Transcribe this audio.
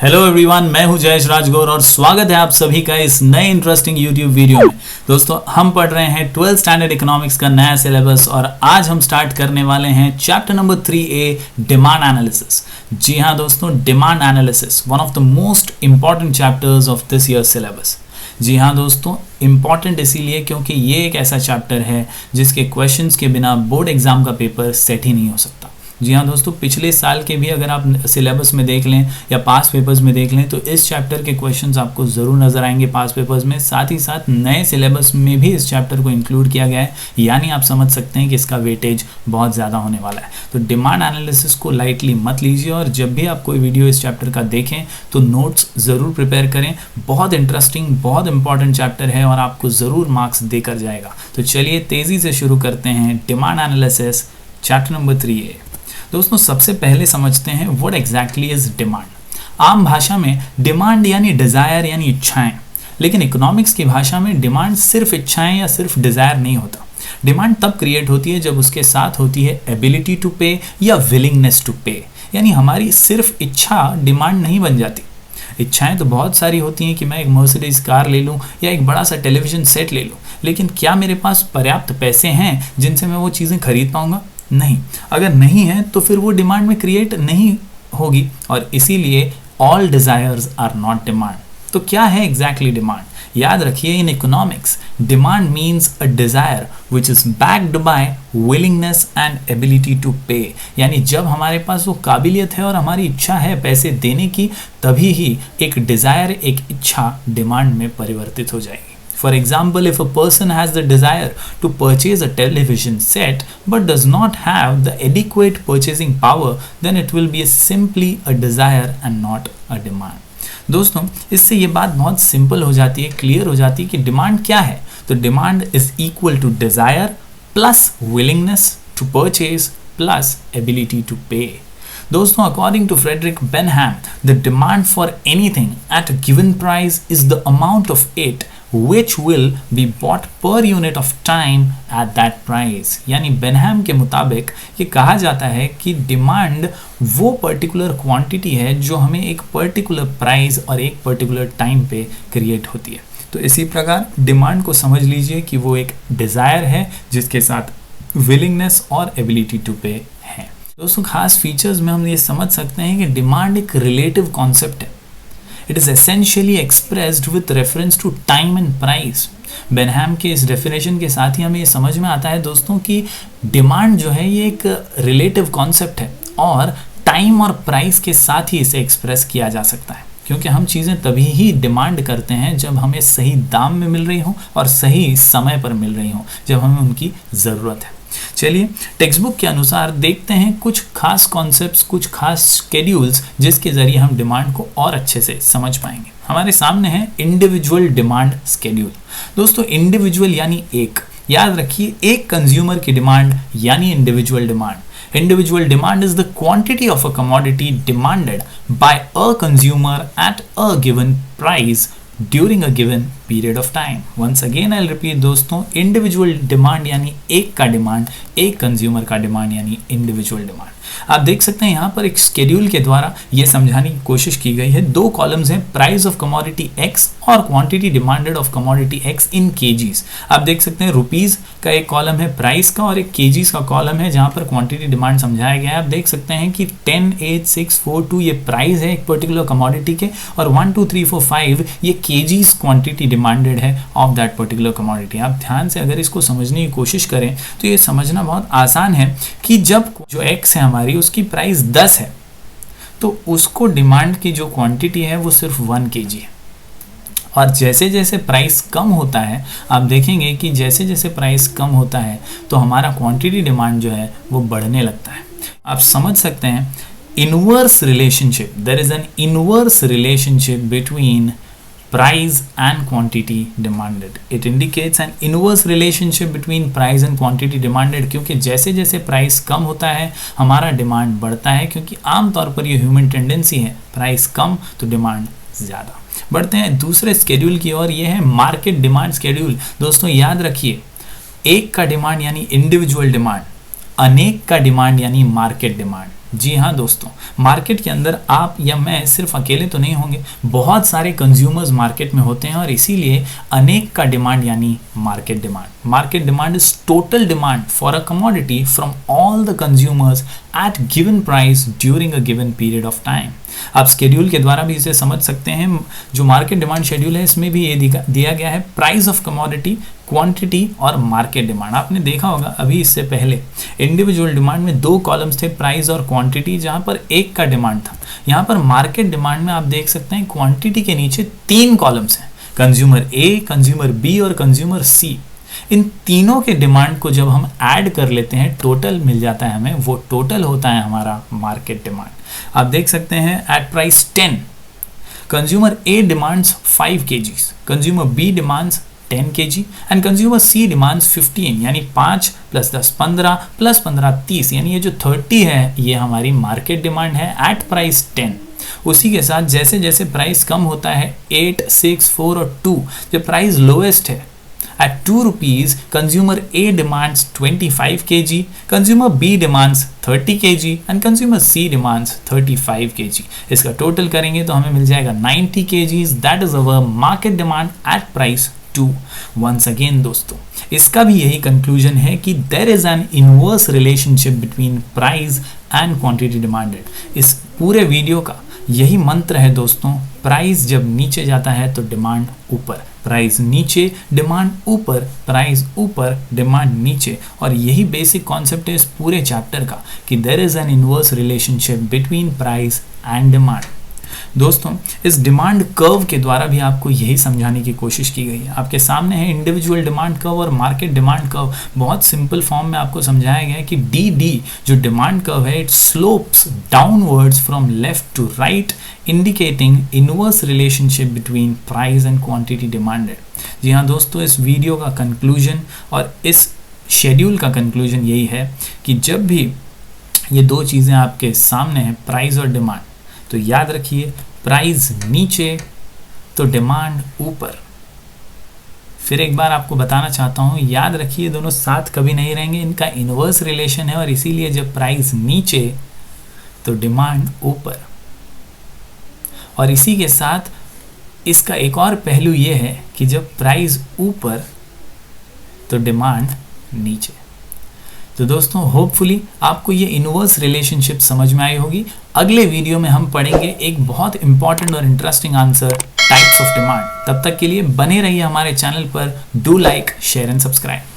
Hello everyone, मैं हूं जयेश राजगौर और स्वागत है आप सभी का इस नए इंटरेस्टिंग यूट्यूब वीडियो में। दोस्तों, हम पढ़ रहे हैं 12th स्टैंडर्ड इकोनॉमिक्स का नया सिलेबस और आज हम स्टार्ट करने वाले हैं chapter number 3A demand analysis. जी हाँ दोस्तों, demand analysis one of the most important chapters of this year syllabus. जी हाँ दोस्तों, इम्पॉर्टेंट इसीलिए क्योंकि ये एक ऐसा चैप्टर है जिसके क्वेश्चंस के बिना बोर्ड एग्जाम का पेपर सेट ही नहीं हो सकता। जी हाँ दोस्तों, पिछले साल के भी अगर आप सिलेबस में देख लें या पास पेपर्स में देख लें तो इस चैप्टर के क्वेश्चंस आपको ज़रूर नज़र आएंगे पास पेपर्स में। साथ ही साथ नए सिलेबस में भी इस चैप्टर को इंक्लूड किया गया है, यानी आप समझ सकते हैं कि इसका वेटेज बहुत ज़्यादा होने वाला है। तो डिमांड एनालिसिस को लाइटली मत लीजिए और जब भी आप कोई वीडियो इस चैप्टर का देखें तो नोट्स ज़रूर प्रिपेयर करें। बहुत इंटरेस्टिंग, बहुत इंपॉर्टेंट चैप्टर है और आपको ज़रूर मार्क्स देकर जाएगा। तो चलिए तेज़ी से शुरू करते हैं demand analysis chapter number 3A। दोस्तों, सबसे पहले समझते हैं व्हाट एग्जैक्टली इज डिमांड। आम भाषा में डिमांड यानी डिजायर यानी इच्छाएं, लेकिन इकोनॉमिक्स की भाषा में डिमांड सिर्फ इच्छाएं या सिर्फ डिजायर नहीं होता। डिमांड तब क्रिएट होती है जब उसके साथ होती है एबिलिटी टू पे या विलिंगनेस टू पे, यानी हमारी सिर्फ इच्छा डिमांड नहीं बन जाती। इच्छाएं तो बहुत सारी होती हैं कि मैं एक मर्सिडीज कार ले लूं या एक बड़ा सा टेलीविजन सेट ले लूं, लेकिन क्या मेरे पास पर्याप्त पैसे हैं जिनसे मैं वो चीज़ें खरीद पाऊंगा? नहीं। अगर नहीं है तो फिर वो डिमांड में क्रिएट नहीं होगी और इसीलिए all desires are not demand. तो क्या है एग्जैक्टली डिमांड? याद रखिए, in economics demand means a desire which is backed by willingness and ability to pay, यानी जब हमारे पास वो काबिलियत है और हमारी इच्छा है पैसे देने की, तभी ही एक डिजायर, एक इच्छा डिमांड में परिवर्तित हो जाएगी। For example, if a person has the desire to purchase a television set but does not have the adequate purchasing power, then it will be simply a desire and not a demand. दोस्तों, इससे ये बात बहुत simple हो जाती है, clear हो जाती है कि डिमांड क्या है। तो demand is equal to desire plus willingness to purchase plus ability to pay. दोस्तों, according to Frederick Benham, the demand for anything at a given price is the amount of it which will be bought per unit of time at that price। यानी Benham के मुताबिक ये कहा जाता है कि demand वो पर्टिकुलर क्वांटिटी है जो हमें एक पर्टिकुलर प्राइस और एक पर्टिकुलर टाइम पे क्रिएट होती है। तो इसी प्रकार डिमांड को समझ लीजिए कि वो एक डिज़ायर है जिसके साथ विलिंगनेस और एबिलिटी टू पे है। दोस्तों, खास फीचर्स में हम ये समझ सकते हैं कि डिमांड एक रिलेटिव कॉन्सेप्ट है। It is essentially expressed with reference to time and price. Benham के इस डेफिनेशन के साथ ही हमें ये समझ में आता है दोस्तों कि डिमांड जो है ये एक रिलेटिव कॉन्सेप्ट है और टाइम और प्राइस के साथ ही इसे एक्सप्रेस किया जा सकता है, क्योंकि हम चीज़ें तभी ही डिमांड करते हैं जब हमें सही दाम में मिल रही हो और सही समय पर मिल रही हो, जब हमें उनकी ज़रूरत है। चलिए टेक्स्ट बुक के अनुसार देखते हैं कुछ खास कॉन्सेप्ट्स, कुछ खास स्केड्यूल्स जिसके जरिए हम डिमांड को और अच्छे से समझ पाएंगे। हमारे सामने है इंडिविजुअल डिमांड स्केड्यूल। दोस्तों, इंडिविजुअल यानी एक, याद रखिए, एक कंज्यूमर की डिमांड यानी individual demand. Individual demand is the quantity of a commodity demanded by a consumer at a given price during a given period of time. Once again I repeat दोस्तों, individual demand यानी एक का demand, एक consumer का demand यानी individual demand. आप देख सकते हैं यहाँ पर एक स्केड्यूल के द्वारा ये समझाने की कोशिश की गई है। दो कॉलम्स हैं, प्राइस ऑफ कमोडिटी एक्स और quantity demanded of commodity x in KGs. आप देख सकते हैं रुपीज का एक कॉलम है प्राइस का और एक केजीज का कॉलम है जहाँ पर क्वांटिटी डिमांड समझाया गया है। आप देख सकते हैं कि 10, 8, 6, 4, 2 ये प्राइस है एक पर्टिकुलर कमोडिटी के और 1, 2, 3, 4, 5 ये केजीज क्वांटिटी डिमांडेड है ऑफ दैट पर्टिकुलर कमोडिटी। आप ध्यान से अगर इसको समझने की कोशिश करें तो ये समझना बहुत आसान है कि जब जो एक्स है हमारी उसकी प्राइस 10 है तो उसको डिमांड की जो क्वांटिटी है वो सिर्फ 1 kg है। और जैसे जैसे प्राइस कम होता है, आप देखेंगे कि जैसे जैसे प्राइस कम होता है तो हमारा क्वांटिटी डिमांड जो है वो बढ़ने लगता है। आप समझ सकते हैं inverse relationship, there is an inverse relationship between price and quantity demanded. It indicates an inverse relationship between price and quantity demanded, क्योंकि जैसे जैसे प्राइस कम होता है हमारा डिमांड बढ़ता है, क्योंकि आमतौर पर ये ह्यूमन टेंडेंसी है, प्राइस कम तो डिमांड ज़्यादा। बढ़ते हैं दूसरे स्केड्यूल की ओर, ये है मार्केट डिमांड स्केड्यूल। दोस्तों, याद रखिए, एक का डिमांड यानी इंडिविजुअल डिमांड, अनेक का डिमांड यानी मार्केट डिमांड। जी हाँ दोस्तों, मार्केट के अंदर आप या मैं सिर्फ अकेले तो नहीं होंगे, बहुत सारे कंज्यूमर्स मार्केट में होते हैं और इसीलिए अनेक का डिमांड यानी market demand. Market demand is total demand for a commodity from all the consumers at given price during a given period of time. आप शेड्यूल के द्वारा भी इसे समझ सकते हैं। जो मार्केट डिमांड शेड्यूल है इसमें भी ये दिया गया है प्राइस ऑफ कमोडिटी, क्वांटिटी और मार्केट डिमांड। आपने देखा होगा अभी इससे पहले इंडिविजुअल डिमांड में 2 कॉलम्स थे, प्राइस और क्वांटिटी, जहां पर 1 का डिमांड था। यहां पर मार्केट डिमांड में आप देख सकते हैं क्वांटिटी के नीचे 3 कॉलम्स हैं, कंज्यूमर ए, कंज्यूमर बी और कंज्यूमर सी। इन तीनों के डिमांड को जब हम ऐड कर लेते हैं टोटल मिल जाता है हमें, वो टोटल होता है हमारा मार्केट डिमांड। आप देख सकते हैं at price 10 consumer A demands 5 kg, consumer B demands 10 kg and consumer C demands 15, यानी 5 + 10 15 + 15 30, यानी ये जो 30 है ये हमारी मार्केट डिमांड है एट प्राइस 10। उसी के साथ जैसे जैसे प्राइस कम होता है 8, 6, 4 और 2, जब प्राइस लोएस्ट है at 2 rupees, consumer A demands 25 kg, consumer B demands 30 kg and consumer C demands 35 kg। इसका टोटल करेंगे तो हमें मिल जाएगा 90 kg। That is our market demand at price 2। Once again दोस्तों, इसका भी यही कंक्लूजन है कि there is an inverse relationship between price and quantity demanded. इस पूरे वीडियो का यही मंत्र है दोस्तों, प्राइस जब नीचे जाता है तो डिमांड ऊपर, प्राइस नीचे डिमांड ऊपर, प्राइस ऊपर डिमांड नीचे। और यही बेसिक कॉन्सेप्ट है इस पूरे चैप्टर का कि there is an inverse relationship between price and demand. दोस्तों, इस डिमांड कर्व के द्वारा भी आपको यही समझाने की कोशिश की गई है। आपके सामने है इंडिविजुअल डिमांड कर्व और मार्केट डिमांड कर्व। बहुत सिंपल फॉर्म में आपको समझाया गया है कि डी जो डिमांड कर्व है, it slopes downwards from left to right, indicating inverse relationship between price and quantity demanded. जी हाँ दोस्तों, इस वीडियो का कंक्लूजन और इस शेड्यूल का कंक्लूजन यही है कि जब भी ये 2 चीज़ें आपके सामने हैं, प्राइस और डिमांड, तो याद रखिए प्राइस नीचे तो डिमांड ऊपर। फिर एक बार आपको बताना चाहता हूँ, याद रखिए दोनों साथ कभी नहीं रहेंगे, इनका इनवर्स रिलेशन है और इसीलिए जब प्राइस नीचे तो डिमांड ऊपर। और इसी के साथ इसका एक और पहलू ये है कि जब प्राइस ऊपर तो डिमांड नीचे। तो दोस्तों, होपफुली आपको ये इनवर्स रिलेशनशिप समझ में आई होगी। अगले वीडियो में हम पढ़ेंगे एक बहुत इंपॉर्टेंट और interesting answer, types of demand. तब तक के लिए बने रहिए हमारे चैनल पर। Do like, share and subscribe.